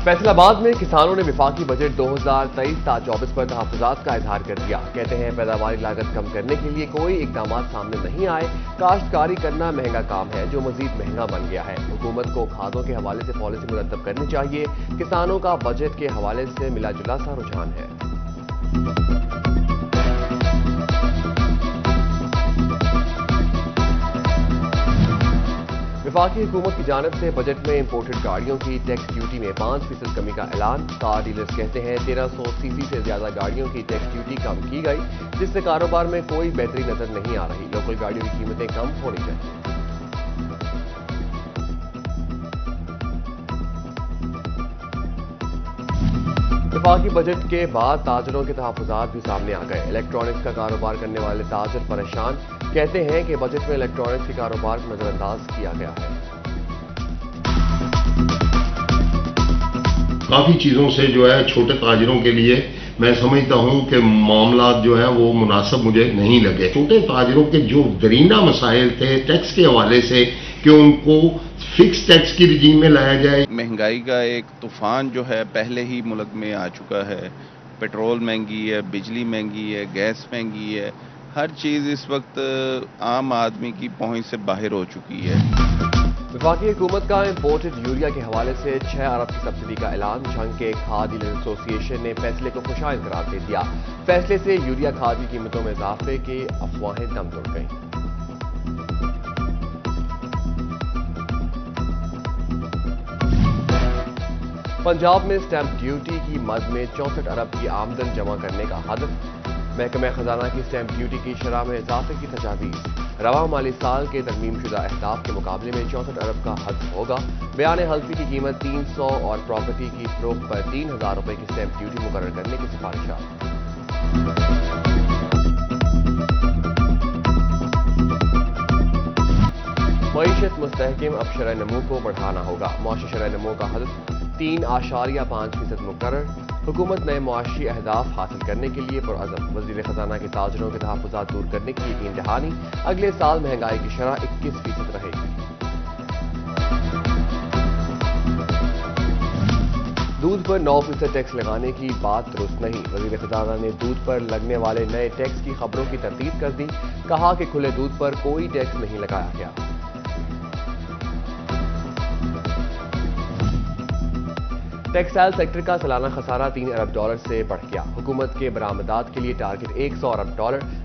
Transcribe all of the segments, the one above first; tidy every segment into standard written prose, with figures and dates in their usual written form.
फैसला बाद में किसानों ने विफाकी बजट 2023-24 पर तहफ्फुज़ात का इजहार कर दिया। कहते हैं पैदावारी लागत कम करने के लिए कोई इकदाम सामने नहीं आए। काश्तकारी करना महंगा काम है जो मजीद महंगा बन गया है। हुकूमत को खादों के हवाले से पॉलिसी मुरतब करनी चाहिए। किसानों का बजट के हवाले से मिला जुला सा रुझान है। वफाकी हुकूमत की जानिब से बजट में इंपोर्टेड गाड़ियों की टैक्स ड्यूटी में 5% कमी का ऐलान। कार डीलर्स कहते हैं 1300 सीसी से ज्यादा गाड़ियों की टैक्स ड्यूटी कम की गई, जिससे कारोबार में कोई बेहतरी नजर नहीं आ रही। लोकल गाड़ियों की कीमतें कम होनी चाहिए। वफाकी बजट के बाद ताजरों के तहफ्फुज़ात भी सामने आ गए। इलेक्ट्रॉनिक्स का कारोबार करने वाले ताजर परेशान। कहते हैं कि बजट में इलेक्ट्रॉनिक्स के कारोबार को नजरअंदाज किया गया है। काफी चीजों से जो है छोटे ताजरों के लिए मैं समझता हूं कि मामला जो है वो मुनासिब मुझे नहीं लगे। छोटे ताजरों के जो दरीना मसाइल थे टैक्स के हवाले से कि उनको फिक्स टैक्स की रजीम में लाया जाए। महंगाई का एक तूफान जो है पहले ही मुल्क में आ चुका है। पेट्रोल महंगी है, बिजली महंगी है, गैस महंगी है, हर चीज़ इस वक्त आम आदमी की पहुंच से बाहर हो चुकी है। वफाकी हुकूमत का इंपोर्टेड यूरिया के हवाले से 6 अरब की सब्सिडी का ऐलान। जंग के खाद डीलर एसोसिएशन ने फैसले को खुशाइन करार दे दिया। फैसले से यूरिया खाद की कीमतों में इजाफे की अफवाहें दम तोड़ गईं। पंजाब में स्टैंप ड्यूटी की मद में 64 अरब की आमदन जमा करने का हदफ। महकमा खजाना की स्टैंप ड्यूटी की शरह में इजाफे की तजावीज़। रवा माली साल के तरमीम शुदा अहदाफ के मुकाबले में 64 अरब का हद होगा। बयान हल्फी की कीमत 300 और प्रॉपर्टी की फरोख्त पर 3000 रुपए की स्टैंप ड्यूटी मुकर्रर करने की सिफारिशात। मईशत मुस्तहकम अब शरह नमू को बढ़ाना होगा। मुआशी शरह नमू का हदफ 3.5% मुकर्रर। हुकूमत नए मुआशी अहदाफ हासिल करने के लिए पुरअज़म। वज़ीर खजाना के ताजरों के तहफ्फुज़ात दूर करने की यकीन दहानी। अगले साल महंगाई की शरह 21% रहेगी। दूध पर 9% टैक्स लगाने की बात दुरुस्त नहीं। वज़ीर खजाना ने दूध पर लगने वाले नए टैक्स की खबरों की तरतीब कर दी। कहा कि खुले दूध पर कोई टैक्स नहीं लगाया गया। टेक्सटाइल सेक्टर का सालाना खसारा $3 अरब से बढ़ गया। हुकूमत के बरामदात के लिए टारगेट $100 अरब।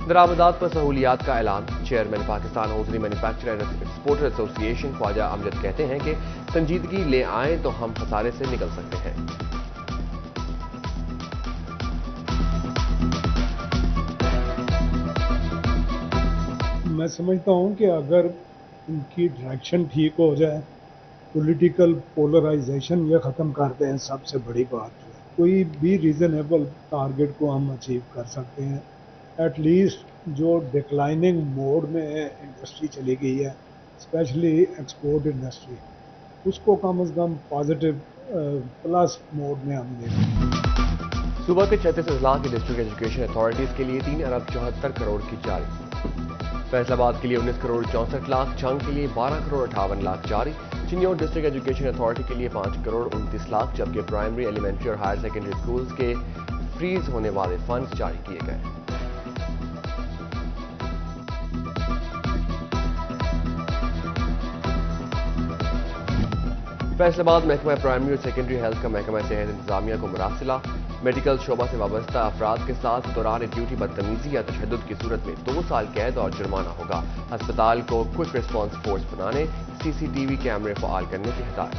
दरामदात पर सहूलियात का ऐलान। Chairman Pakistan hosiery manufacturer and exporter association Khawaja Amjad कहते हैं कि संजीदगी ले आए तो हम खसारे से निकल सकते हैं। मैं समझता हूं कि अगर उनकी डायरेक्शन ठीक हो जाए, पॉलिटिकल पोलराइजेशन ये ख़त्म कर दें, सबसे बड़ी बात है। कोई भी रीज़नेबल टारगेट को हम अचीव कर सकते हैं। एटलीस्ट जो डिक्लाइनिंग मोड में इंडस्ट्री चली गई है, स्पेशली एक्सपोर्ट इंडस्ट्री, उसको कम से कम पॉजिटिव प्लस मोड में हम देखें। सूबा के 36 अजला की डिस्ट्रिक्ट एजुकेशन अथॉरिटीज़ के लिए 3 अरब 74 करोड़ की जारी। फैसलाबाद के लिए 19 करोड़ 64 लाख, जंग के लिए 12 करोड़ 58 लाख जारी। चिन्योर डिस्ट्रिक्ट एजुकेशन अथॉरिटी के लिए 5 करोड़ 29 लाख, जबकि प्राइमरी, एलिमेंट्री और हायर सेकेंडरी स्कूल्स के फ्रीज होने वाले फंड्स जारी किए गए। फैसलाबाद महकमा प्राइमरी और सेकेंडरी हेल्थ का महकमा सेहत इंतजामिया को मुरासिला। मेडिकल शोबा से वाबस्ता अफराद के साथ दौरान ड्यूटी बदतमीजी या तशद्दुद की सूरत में 2 साल कैद और जुर्माना होगा। अस्पताल को क्विक रिस्पांस फोर्स बनाने, CCTV कैमरे फ़ाल करने की हिदायत।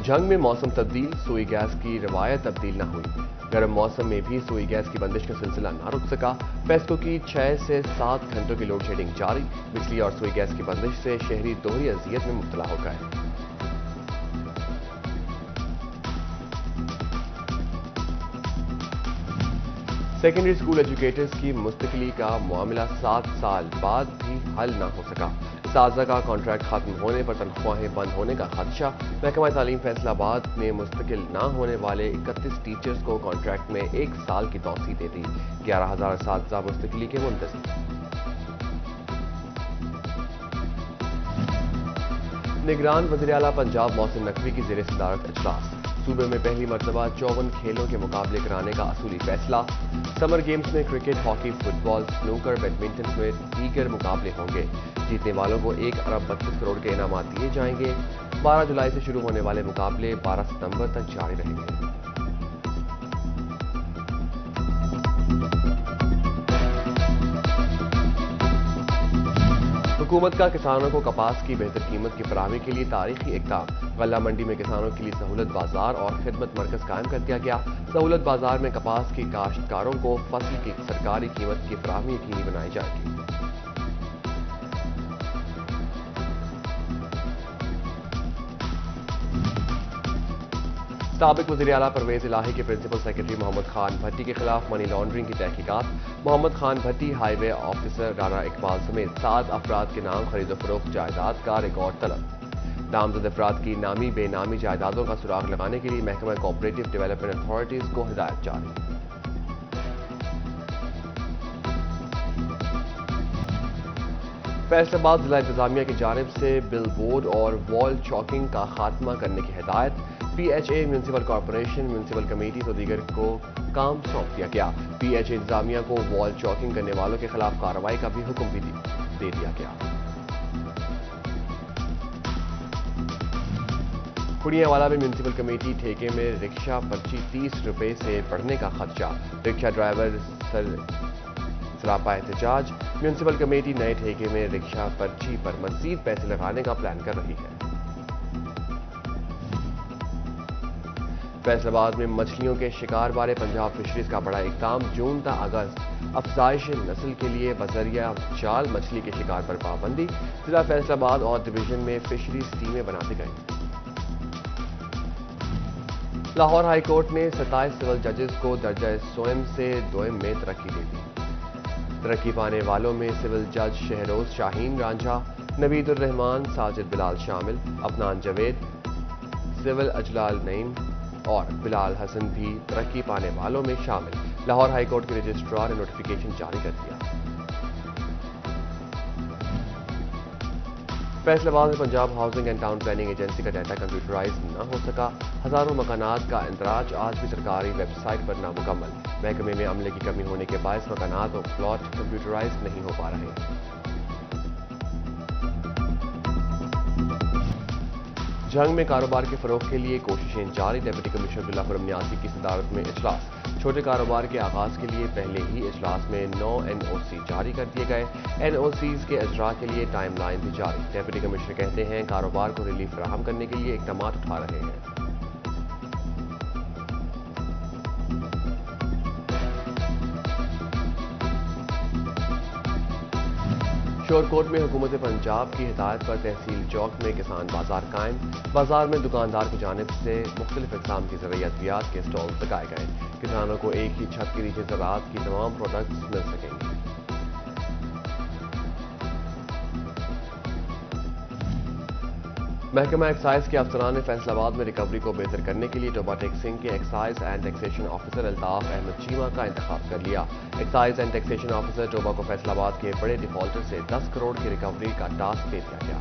जंग में मौसम तब्दील, सुई गैस की रवायत तब्दील न हुई। गर्म मौसम में भी सुई गैस की बंदिश का सिलसिला न रुक सका। पेस्को की 6 से 7 घंटों की लोड शेडिंग जारी। बिजली और सुई गैस की बंदिश से शहरी दोहरी अजियत में मुब्तला हो गए। सेकेंडरी स्कूल एजुकेटर्स की मुस्तकिली का मामला 7 साल बाद भी हल न हो सका। साजा का कॉन्ट्रैक्ट खत्म होने पर तनख्वाहें बंद होने का खदशा। महकमा तालीम फैसलाबाद ने मुस्तकिल न होने वाले 31 टीचर्स को कॉन्ट्रैक्ट में 1 साल की तौसीह दे दी। 11,000 असातिज़ा मुस्तकिली के मुंतज़िर। निगरान वज़ीर आला पंजाब मोहसिन नकवी की ज़ेर सदारत इजलास। सूबे में पहली मरतबा 54 खेलों के मुकाबले कराने का असूली फैसला। समर गेम्स में cricket, hockey, football, snooker, badminton समेत दीगर मुकाबले होंगे। जीतने वालों को 1 अरब 32 करोड़ के इनामात दिए जाएंगे। 12 जुलाई से शुरू होने वाले मुकाबले 12 सितंबर तक जारी रहेंगे। हुकूमत का किसानों को कपास की बेहतर कीमत की फराहमी के लिए तारीखी इक़दाम। गल्ला मंडी में किसानों के लिए सहूलत बाजार और खिदमत मरकज कायम कर दिया गया। सहूलत बाजार में कपास की काश्तकारों को फसल की सरकारी कीमत की फराहमी यकीनी बनाई जाएगी। साबिक वज़ीर आला परवेज इलाही के प्रिंसिपल सेक्रेटरी मोहम्मद खान भट्टी के खिलाफ मनी लॉन्ड्रिंग की तहकीकात। मोहम्मद खान भट्टी, हाईवे ऑफिसर राना इकबाल समेत 7 अफराद के नाम खरीदो फरोख्त जायदाद का रिकॉर्ड तलब। नामजद अफराद की नामी बेनामी जायदादों का सुराग लगाने के लिए महकमा कोऑपरेटिव डेवलपमेंट अथॉरिटीज को हिदायत जारी। फैसलाबाद जिला इंतजामिया की जानिब से बिल बोर्ड और वॉल चॉकिंग का खात्मा करने की हिदायत। PHA, municipal corporation, municipal committees और दीगर को काम सौंप दिया गया। PHA इंतजामिया को वॉल चॉकिंग करने वालों के खिलाफ कार्रवाई का भी हुक्म भी दे दिया गया। खुड़ियावाला में म्यूनसिपल कमेटी ठेके में रिक्शा पर्ची 30 रुपए से बढ़ने का खदशा। रिक्शा ड्राइवर सरापा एहतजाज। म्यूनसिपल कमेटी नए ठेके में रिक्शा पर्ची पर मजीद पैसे लगाने का प्लान कर रही है। फैसलाबाद में मछलियों के शिकार बारे पंजाब फिशरीज का बड़ा इक़दाम। जून ता अगस्त अफजाइश नस्ल के लिए बजरिया जाल मछली के शिकार पर पाबंदी। जिला फैसलाबाद और डिवीजन में फिशरीज टीमें बना दी गई। लाहौर हाई कोर्ट ने 27 सिविल जजेस को दर्जा सोएम से दोयम में तरक्की दे दी। तरक्की पाने वालों में सिविल जज शहरोज शाहीन रांझा, नवीदुर रहमान, साजिद बिलाल शामिल। अफनान जवेद, सिविल अजलाल नईम और बिलाल हसन भी तरक्की पाने वालों में शामिल। लाहौर हाई कोर्ट के रजिस्ट्रार ने नोटिफिकेशन जारी कर दिया। फैसलाबाद में Punjab housing and town planning agency का डाटा कंप्यूटराइज न हो सका। हजारों मकानात का इंदराज आज भी सरकारी वेबसाइट पर नामुकम्मल। महकमे में अमले की कमी होने के बायस मकानात और प्लॉट कंप्यूटराइज नहीं हो पा रहे। जंग में कारोबार के फरोग के लिए कोशिशें जारी। डिप्टी कमिश्नर अब्दुल्ला खुरम नियाज़ी की सदारत में इजलास। छोटे कारोबार के आगाज के लिए पहले ही इजलास में 9 NOC जारी कर दिए गए। NOCs के इजरा के लिए टाइम लाइन भी जारी। डिप्टी कमिश्नर कहते हैं कारोबार को रिलीफ फराहम करने के लिए इकदाम उठा रहे हैं। शोरकोट में हुकूमत पंजाब की हिदायत पर तहसील चौक में किसान बाजार कायम। बाजार में दुकानदार की जानिब से मुख्तलिफ इक़साम की ज़रूरी अद्वियात के स्टॉल्स लगाए गए। किसानों को एक ही छत के नीचे ज़राअत की तमाम प्रोडक्ट्स मिल सकेंगे। महकमा एक्साइज के अफसरान ने फैसलाबाद में रिकवरी को बेहतर करने के लिए टोबा टैक्सिंग के excise and taxation officer Altaf Ahmad Cheema का इंतखाब कर लिया। Excise and taxation officer Toba को फैसलाबाद के बड़े डिफॉल्टर से 10 करोड़ की रिकवरी का टास्क दे दिया गया।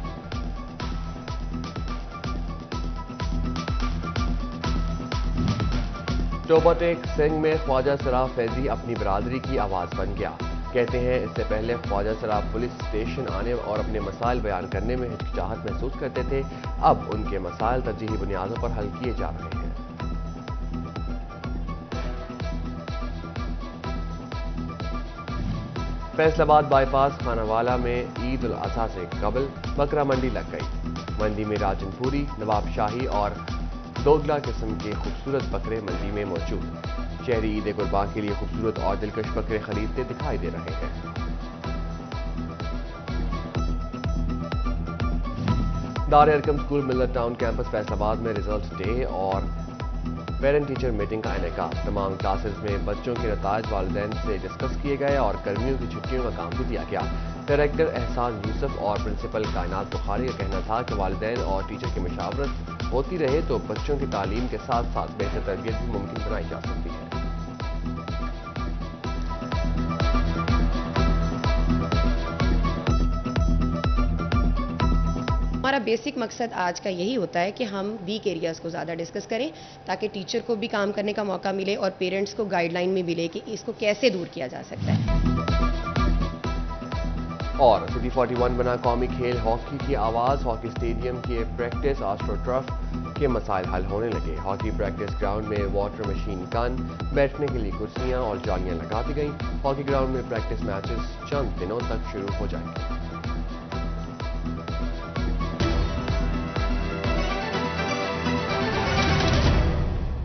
टोबा टैक्सिंग में ख्वाजा सराफ फैजी अपनी बरादरी की आवाज बन गया। कहते हैं इससे पहले ख्वाजा सराफ पुलिस स्टेशन आने और अपने मसाइल बयान करने में हिचकिचाहट महसूस करते थे। अब उनके मसाइल तरजीही बुनियादों पर हल किए जा रहे हैं। फैसलाबाद बाईपास खानावाला में ईद उल अजहा से कबल बकरा मंडी लग गई। मंडी में राजनपुरी, नवाब शाही और दोगला किस्म के खूबसूरत बकरे मंडी में मौजूद। शहरी ईद कुर्बान के लिए खूबसूरत और दिलकश बकरे खरीदते दिखाई दे रहे हैं। दार अरकम स्कूल मिलत टाउन कैंपस फैसलाबाद में रिजल्ट डे और पेरेंट टीचर मीटिंग का इनेकाद। तमाम क्लासेस में बच्चों के नताज वालिदैन से डिस्कस किए गए और गर्मियों की छुट्टियों का काम भी दिया गया। डायरेक्टर एहसान यूसुफ और प्रिंसिपल कायनात बुखारी का कहना था कि वालिदैन और टीचर की मशावरत होती रहे तो बच्चों की तालीम के साथ साथ बेहतर तरबियत भी मुमकिन बनाई जा सकती है। हमारा بیسک مقصد آج کا یہی ہوتا ہے کہ ہم ویک ایریاز کو زیادہ ڈسکس کریں تاکہ ٹیچر کو بھی کام کرنے کا موقع ملے اور پیرنٹس کو گائیڈ لائن میں ملے کہ اس کو کیسے دور کیا جا سکتا ہے. اور سٹی 41 بنا قومی کھیل ہاکی کی آواز. ہاکی اسٹیڈیم کی پریکٹس آسٹرو ٹرف کے مسائل حل ہونے لگے. ہاکی پریکٹس گراؤنڈ میں واٹر مشین گن، بیٹھنے کے لیے کرسیاں اور جالیاں لگا دی گئیں. ہاکی گراؤنڈ میں پریکٹس میچز چند دنوں تک شروع ہو جائیں گے.